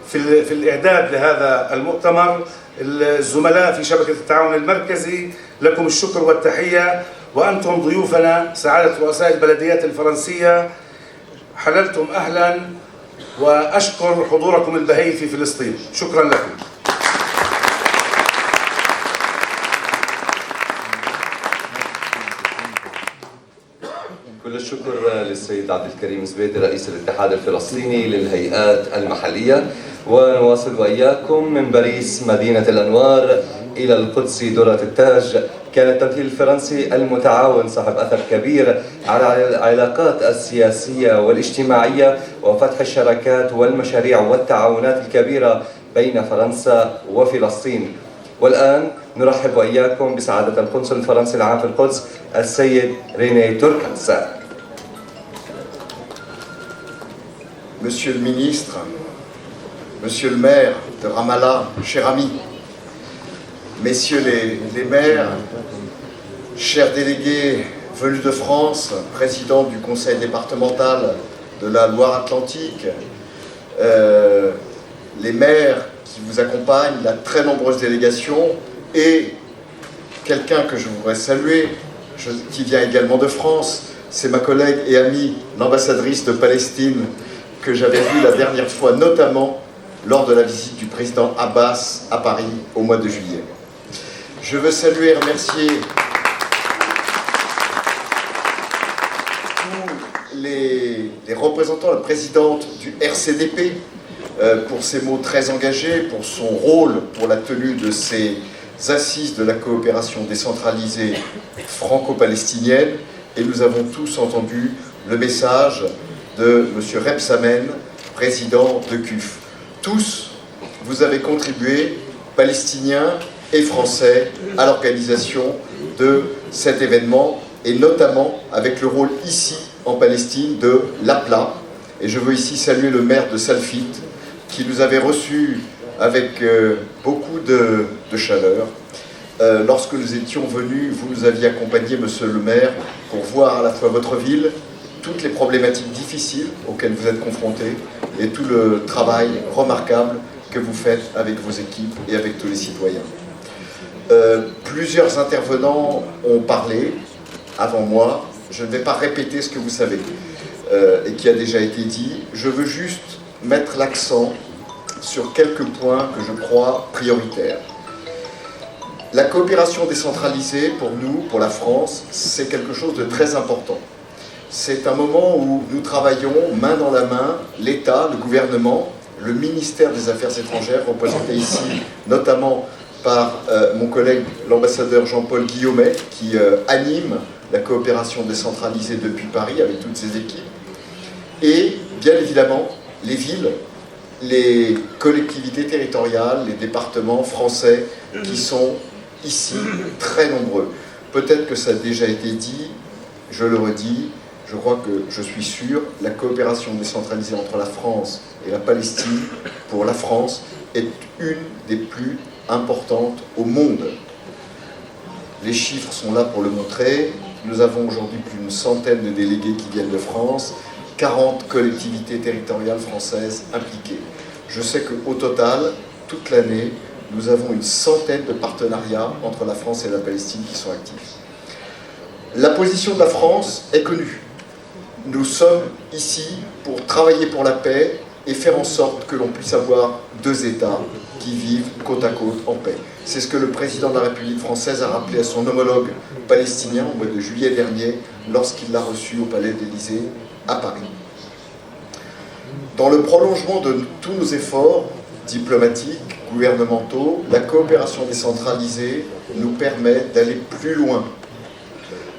في الإعداد لهذا المؤتمر. الزملاء في شبكة التعاون المركزي لكم الشكر والتحية، وأنتم ضيوفنا سعادة رؤساء البلديات الفرنسية، حللتم أهلا، وأشكر حضوركم البهي في فلسطين. شكرا لكم. كل الشكر للسيد عبد الكريم زبيدي رئيس الاتحاد الفلسطيني للهيئات المحلية. ونواصل وإياكم من باريس مدينة الأنوار إلى القدس درة التاج. كان التمثيل الفرنسي المتعاون صاحب أثر كبير على العلاقات السياسية والاجتماعية وفتح الشراكات والمشاريع والتعاونات الكبيرة بين فرنسا وفلسطين. والآن نرحب وإياكم بسعادة القنصل الفرنسي العام في القدس السيد ريني توركانس. Monsieur le ministre, Monsieur le maire de Ramallah, chers amis, Messieurs les maires, chers délégués venus de France, président du conseil départemental de la Loire-Atlantique, les maires qui vous accompagnent, la très nombreuse délégation, et quelqu'un que je voudrais saluer, qui vient également de France, c'est ma collègue et amie, l'ambassadrice de Palestine, que j'avais vue la dernière fois, notamment lors de la visite du président Abbas à Paris au mois de juillet. Je veux saluer et remercier tous les représentants, la présidente du RCDP, pour ses mots très engagés, pour son rôle pour la tenue de ces assises de la coopération décentralisée franco-palestinienne. Et nous avons tous entendu le message de M. Rebsamen, président de CUF. Tous, vous avez contribué, Palestiniens et Français, à l'organisation de cet événement, et notamment avec le rôle ici, en Palestine, de l'APLA. Et je veux ici saluer le maire de Salfit, qui nous avait reçus avec beaucoup de chaleur. Lorsque nous étions venus, vous nous aviez accompagnés, monsieur le maire, pour voir à la fois votre ville, toutes les problématiques difficiles auxquelles vous êtes confrontés et tout le travail remarquable que vous faites avec vos équipes et avec tous les citoyens. Plusieurs intervenants ont parlé avant moi. Je ne vais pas répéter ce que vous savez et qui a déjà été dit. Je veux juste mettre l'accent sur quelques points que je crois prioritaires. La coopération décentralisée, pour nous, pour la France, c'est quelque chose de très important. C'est un moment où nous travaillons main dans la main, l'État, le gouvernement, le ministère des Affaires étrangères, représenté ici notamment par mon collègue l'ambassadeur Jean-Paul Guillaumet, qui anime la coopération décentralisée depuis Paris avec toutes ses équipes, et bien évidemment les villes, les collectivités territoriales, les départements français qui sont ici très nombreux. Peut-être que ça a déjà été dit, je le redis, je crois que je suis sûr, la coopération décentralisée entre la France et la Palestine, pour la France, est une des plus importantes au monde. Les chiffres sont là pour le montrer. Nous avons aujourd'hui plus d'une centaine de délégués qui viennent de France, 40 collectivités territoriales françaises impliquées. Je sais qu'au total, toute l'année, nous avons une centaine de partenariats entre la France et la Palestine qui sont actifs. La position de la France est connue. Nous sommes ici pour travailler pour la paix et faire en sorte que l'on puisse avoir deux États qui vivent côte à côte en paix. C'est ce que le président de la République française a rappelé à son homologue palestinien au mois de juillet dernier lorsqu'il l'a reçu au Palais de l'Élysée à Paris. Dans le prolongement de tous nos efforts diplomatiques, gouvernementaux, la coopération décentralisée nous permet d'aller plus loin.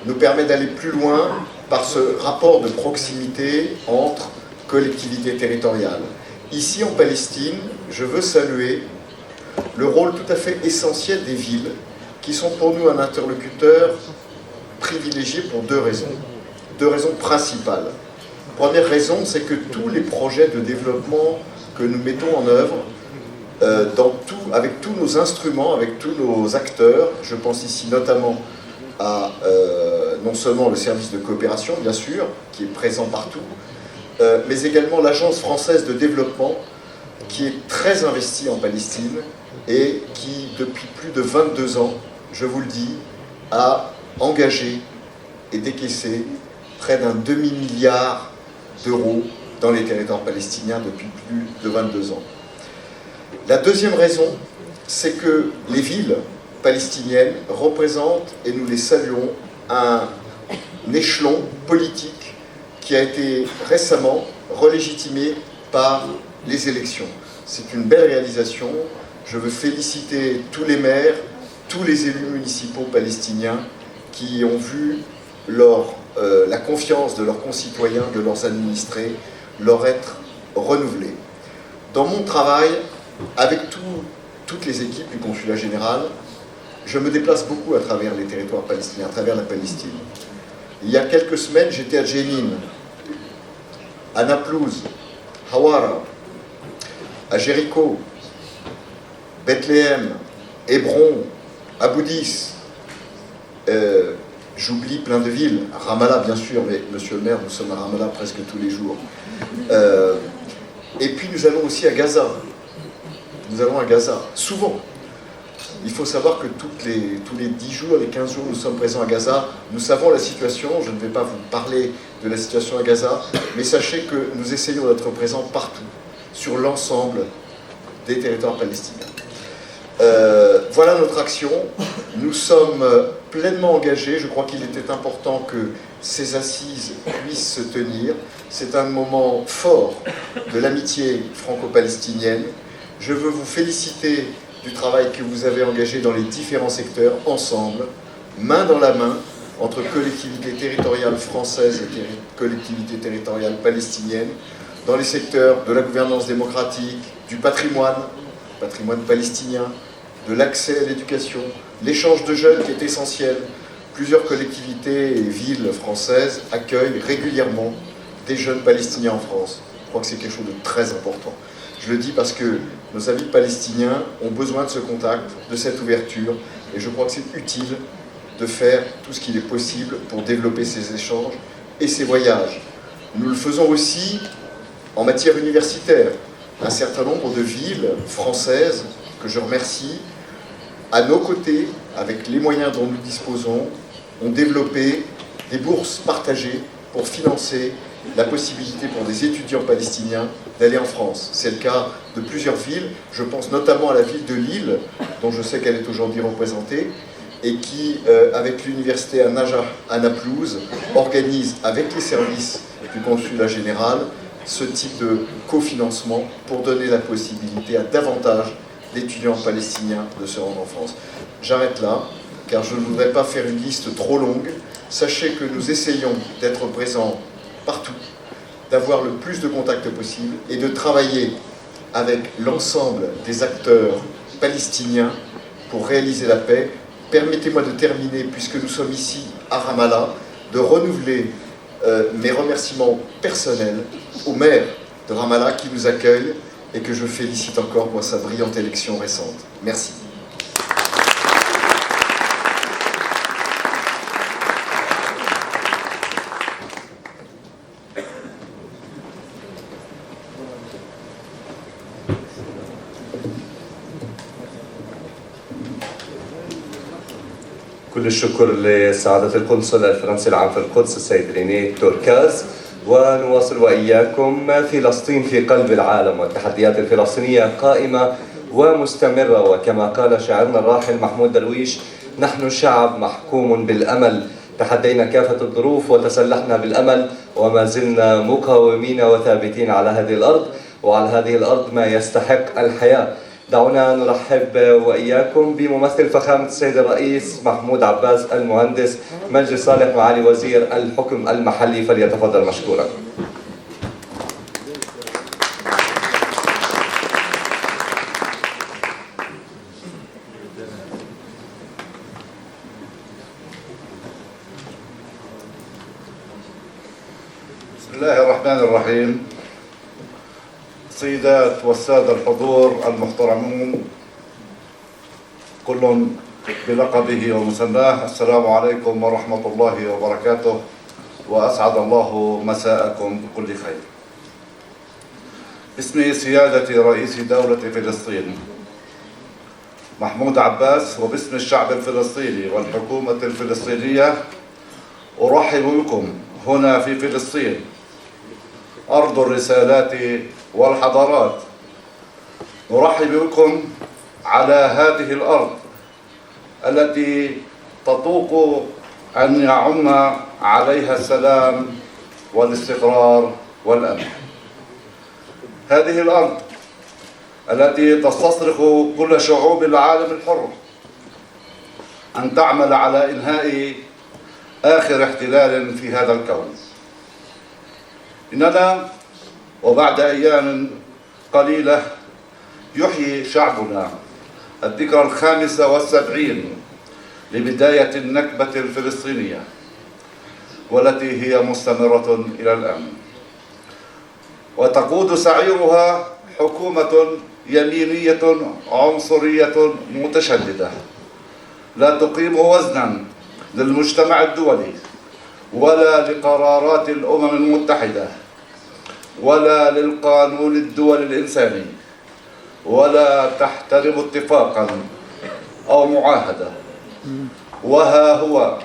Nous permet d'aller plus loin par ce rapport de proximité entre collectivités territoriales. Ici en Palestine, je veux saluer le rôle tout à fait essentiel des villes, qui sont pour nous un interlocuteur privilégié pour deux raisons principales. Première raison, c'est que tous les projets de développement que nous mettons en œuvre, avec tous nos instruments, avec tous nos acteurs, je pense ici notamment à non seulement le service de coopération, bien sûr, qui est présent partout, mais également l'Agence française de développement, qui est très investie en Palestine et qui, depuis plus de 22 ans, je vous le dis, a engagé et décaissé près d'un demi-milliard d'euros dans les territoires palestiniens depuis plus de 22 ans. La deuxième raison, c'est que les villes palestiniennes représentent, et nous les saluons, un échelon politique qui a été récemment relégitimé par les élections. C'est une belle réalisation. Je veux féliciter tous les maires, tous les élus municipaux palestiniens qui ont vu la confiance de leurs concitoyens, de leurs administrés, leur être renouvelée. Dans mon travail, avec toutes les équipes du consulat général, je me déplace beaucoup à travers les territoires palestiniens, à travers la Palestine. Il y a quelques semaines, j'étais à Jenin, à Naplouse, Hawara, à Jéricho, Bethléem, Hébron, Aboudis, j'oublie plein de villes, Ramallah bien sûr, mais monsieur le maire, nous sommes à Ramallah presque tous les jours. Et puis nous allons aussi à Gaza. Nous allons à Gaza, souvent. Il faut savoir que tous les 10 jours, les 15 jours, nous sommes présents à Gaza. Nous savons la situation, je ne vais pas vous parler de la situation à Gaza, mais sachez que nous essayons d'être présents partout, sur l'ensemble des territoires palestiniens. Voilà notre action. Nous sommes pleinement engagés. Je crois qu'il était important que ces assises puissent se tenir. C'est un moment fort de l'amitié franco-palestinienne. Je veux vous féliciter du travail que vous avez engagé dans les différents secteurs, ensemble, main dans la main, entre collectivités territoriales françaises et collectivités territoriales palestiniennes, dans les secteurs de la gouvernance démocratique, du patrimoine palestinien, de l'accès à l'éducation, l'échange de jeunes qui est essentiel. Plusieurs collectivités et villes françaises accueillent régulièrement des jeunes palestiniens en France. Je crois que c'est quelque chose de très important. Je le dis parce que nos amis palestiniens ont besoin de ce contact, de cette ouverture, et je crois que c'est utile de faire tout ce qu'il est possible pour développer ces échanges et ces voyages. Nous le faisons aussi en matière universitaire. Un certain nombre de villes françaises, que je remercie, à nos côtés, avec les moyens dont nous disposons, ont développé des bourses partagées pour financer la possibilité pour des étudiants palestiniens d'aller en France. C'est le cas de plusieurs villes. Je pense notamment à la ville de Lille, dont je sais qu'elle est aujourd'hui représentée, et qui, avec l'université à Naplouse, organise avec les services du consulat général ce type de cofinancement pour donner la possibilité à davantage d'étudiants palestiniens de se rendre en France. J'arrête là, car je ne voudrais pas faire une liste trop longue. Sachez que nous essayons d'être présents partout, d'avoir le plus de contacts possible et de travailler avec l'ensemble des acteurs palestiniens pour réaliser la paix. Permettez-moi de terminer, puisque nous sommes ici à Ramallah, de renouveler mes remerciements personnels au maire de Ramallah qui nous accueille et que je félicite encore pour sa brillante élection récente. Merci. كل الشكر لسعادة القنصل الفرنسي العام في القدس السيد رينيه توركاز. ونواصل وإياكم. فلسطين في قلب العالم والتحديات الفلسطينية قائمة ومستمرة، وكما قال شاعرنا الراحل محمود درويش: نحن شعب محكوم بالأمل، تحدينا كافة الظروف وتسلحنا بالأمل وما زلنا مقاومين وثابتين على هذه الأرض، وعلى هذه الأرض ما يستحق الحياة. دعونا نرحب وإياكم بممثل فخامة السيد الرئيس محمود عباس المهندس مجدي صالح معالي وزير الحكم المحلي، فليتفضل مشكورا. بسم الله الرحمن الرحيم. السيدات والسادة الحضور المحترمون كل بلقبه ومسماه، السلام عليكم ورحمة الله وبركاته، وأسعد الله مساءكم بكل خير. باسم سيادة رئيس دولة فلسطين محمود عباس وباسم الشعب الفلسطيني والحكومة الفلسطينية أرحب بكم هنا في فلسطين، أرض الرسالات والحضارات. نرحب بكم على هذه الأرض التي تطوق أن يعم عليها السلام والاستقرار والأمن. هذه الأرض التي تستصرخ كل شعوب العالم الحر أن تعمل على إنهاء آخر احتلال في هذا الكون. إننا وبعد أيام قليلة يحيي شعبنا الذكرى 75 لبداية النكبة الفلسطينية، والتي هي مستمرة إلى الآن، وتقود سعيرها حكومة يمينية عنصرية متشددة لا تقيم وزنا للمجتمع الدولي ولا لقرارات الأمم المتحدة ولا للقانون الدولي الإنساني، ولا تحترم اتفاقا أو معاهدة. وها هو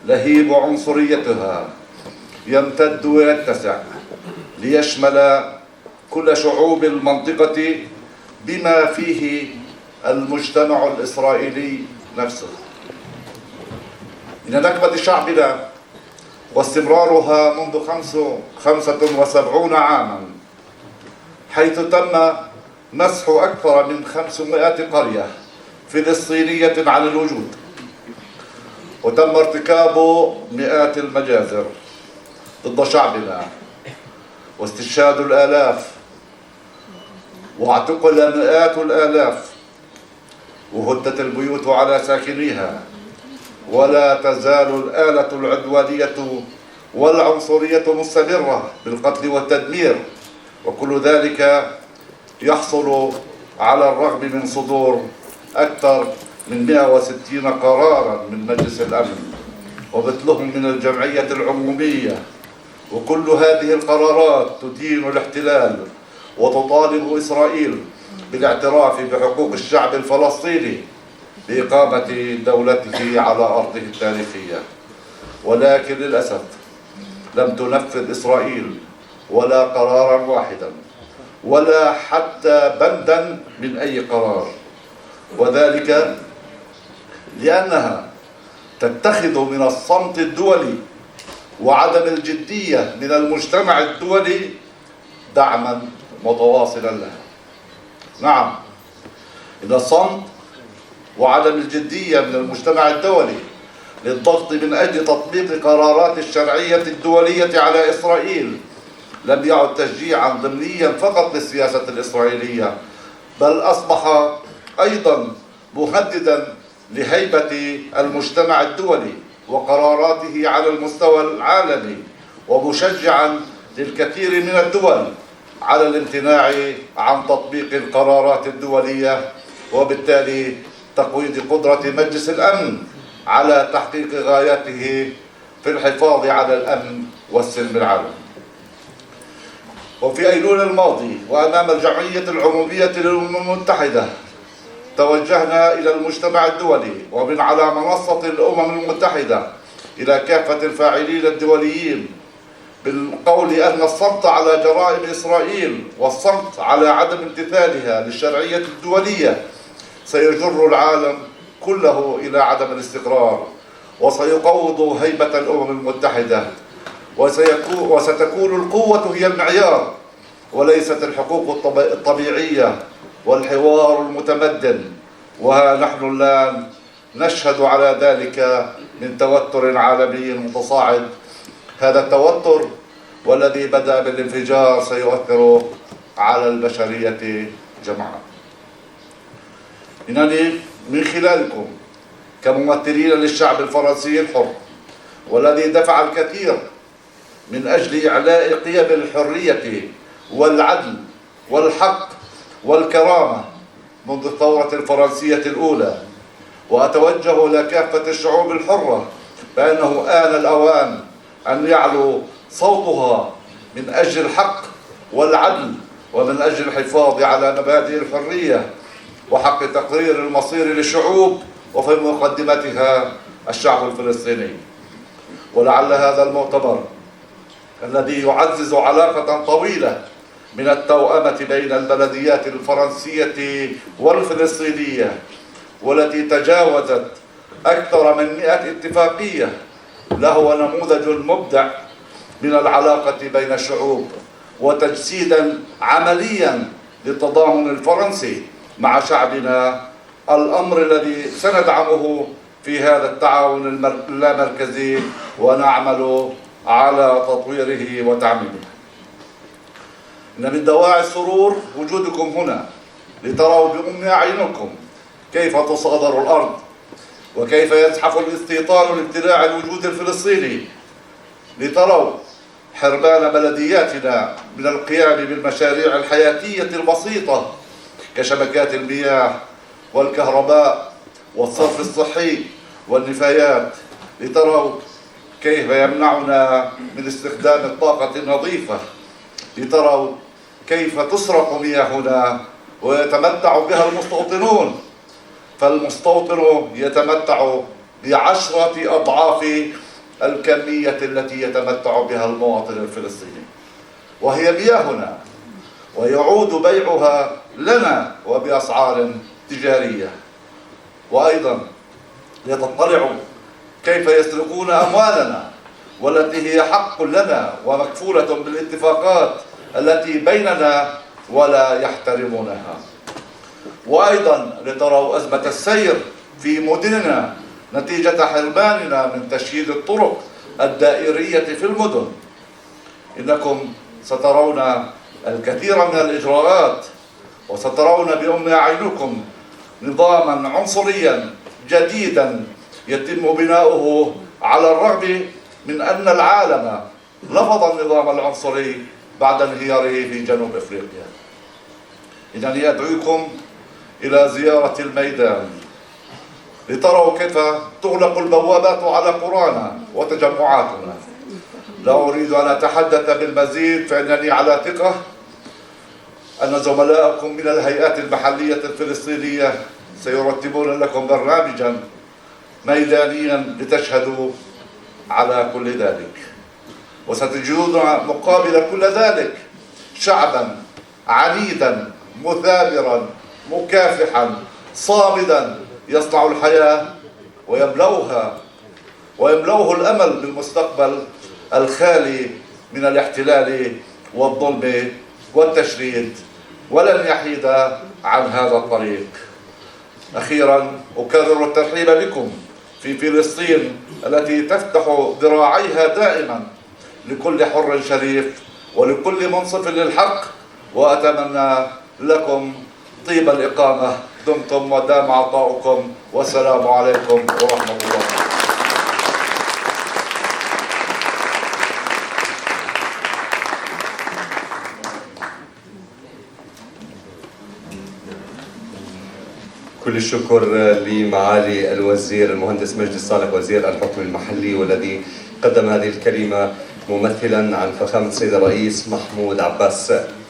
لهيب عنصريتها يمتد ويتسع ليشمل كل شعوب المنطقة بما فيه المجتمع الإسرائيلي نفسه. إن نكبة شعبنا واستمرارها منذ 75 عاما، حيث تم مسح أكثر من 500 قرية فلسطينية عن الوجود، وتم ارتكاب مئات المجازر ضد شعبنا واستشهاد الآلاف واعتقل مئات الآلاف وهدت البيوت على ساكنيها، ولا تزال الآلة العدوانية والعنصرية مستمرة بالقتل والتدمير، وكل ذلك يحصل على الرغم من صدور أكثر من 160 قرارا من مجلس الأمن ومثلهم من الجمعية العمومية. وكل هذه القرارات تدين الاحتلال وتطالب إسرائيل بالاعتراف بحقوق الشعب الفلسطيني بإقامة دولته على أرضه التاريخية. ولكن للأسف لم تنفذ إسرائيل ولا قرارا واحدا ولا حتى بندا من أي قرار، وذلك لأنها تتخذ من الصمت الدولي وعدم الجدية من المجتمع الدولي دعما متواصلا لها. نعم، إن الصمت وعدم الجدية من المجتمع الدولي للضغط من أجل تطبيق قرارات الشرعية الدولية على إسرائيل لم يعد تشجيعا ضمنيا فقط للسياسة الإسرائيلية، بل أصبح أيضا مهددا لهيبة المجتمع الدولي وقراراته على المستوى العالمي، ومشجعا للكثير من الدول على الامتناع عن تطبيق القرارات الدولية، وبالتالي تقويض قدرة مجلس الأمن على تحقيق غاياته في الحفاظ على الأمن والسلم العالمي. وفي أيلول الماضي وأمام الجمعية العمومية للأمم المتحدة توجهنا إلى المجتمع الدولي ومن على منصة الأمم المتحدة إلى كافة الفاعلين الدوليين بالقول أن الصمت على جرائم إسرائيل والصمت على عدم امتثالها للشرعية الدولية سيجر العالم كله إلى عدم الاستقرار، وسيقوض هيبة الأمم المتحدة، وستكون القوة هي المعيار وليست الحقوق الطبيعية والحوار المتمدن. وها نحن الآن نشهد على ذلك من توتر عالمي متصاعد. هذا التوتر والذي بدأ بالانفجار سيؤثر على البشرية جمعاء. إنني من خلالكم كممثلين للشعب الفرنسي الحر والذي دفع الكثير من أجل إعلاء قيم الحرية والعدل والحق والكرامة منذ الثورة الفرنسية الأولى، وأتوجه إلى كافة الشعوب الحرة بأنه آن الأوان أن يعلو صوتها من أجل الحق والعدل ومن أجل الحفاظ على مبادئ الحرية وحق تقرير المصير للشعوب وفي مقدمتها الشعب الفلسطيني. ولعل هذا المؤتمر الذي يعزز علاقة طويلة من التوأمة بين البلديات الفرنسية والفلسطينية والتي تجاوزت أكثر من 100 اتفاقية له نموذج مبدع من العلاقة بين الشعوب وتجسيدا عمليا للتضامن الفرنسي مع شعبنا، الأمر الذي سندعمه في هذا التعاون اللامركزي ونعمل على تطويره وتعميمه. إن من دواعي السرور وجودكم هنا لتروا بأم أعينكم كيف تصادر الأرض وكيف يزحف الاستيطان لابتلاع الوجود الفلسطيني، لتروا حرمان بلدياتنا من القيام بالمشاريع الحياتية البسيطة كشبكات المياه والكهرباء والصرف الصحي والنفايات، لتروا كيف يمنعنا من استخدام الطاقة النظيفة، لتروا كيف تسرق مياهنا ويتمتع بها المستوطنون، فالمستوطن يتمتع ب10 أضعاف الكمية التي يتمتع بها المواطن الفلسطيني، وهي مياهنا ويعود بيعها لنا وبأسعار تجارية. وأيضا لتطلعوا كيف يسرقون أموالنا والتي هي حق لنا ومكفولة بالاتفاقات التي بيننا ولا يحترمونها. وأيضا لتروا أزمة السير في مدننا نتيجة حرماننا من تشييد الطرق الدائرية في المدن. إنكم سترون الكثير من الإجراءات وسترون بأم أعينكم نظاما عنصريا جديدا يتم بناؤه على الرغم من أن العالم لفظ النظام العنصري بعد انهياره في جنوب أفريقيا. إنني أدعوكم إلى زيارة الميدان لتروا كيف تغلق البوابات على قرانا وتجمعاتنا. لا أريد أن أتحدث بالمزيد، فإنني على ثقة أن زملائكم من الهيئات المحلية الفلسطينية سيرتبون لكم برنامجا ميدانيا لتشهدوا على كل ذلك، وستجدون مقابل كل ذلك شعبا عنيدا مثابرا مكافحا صامدا يصنع الحياة ويملؤه الأمل بالمستقبل الخالي من الاحتلال والظلم والتشريد ولن يحيد عن هذا الطريق. أخيرا أكرر الترحيب بكم في فلسطين التي تفتح ذراعيها دائما لكل حر شريف ولكل منصف للحق، وأتمنى لكم طيب الإقامة. دمتم ودام عطاؤكم، والسلام عليكم ورحمة الله. كل الشكر لمعالي الوزير المهندس مجدي صالح وزير الحكم المحلي، والذي قدم هذه الكلمة ممثلا عن فخامة السيد الرئيس محمود عباس.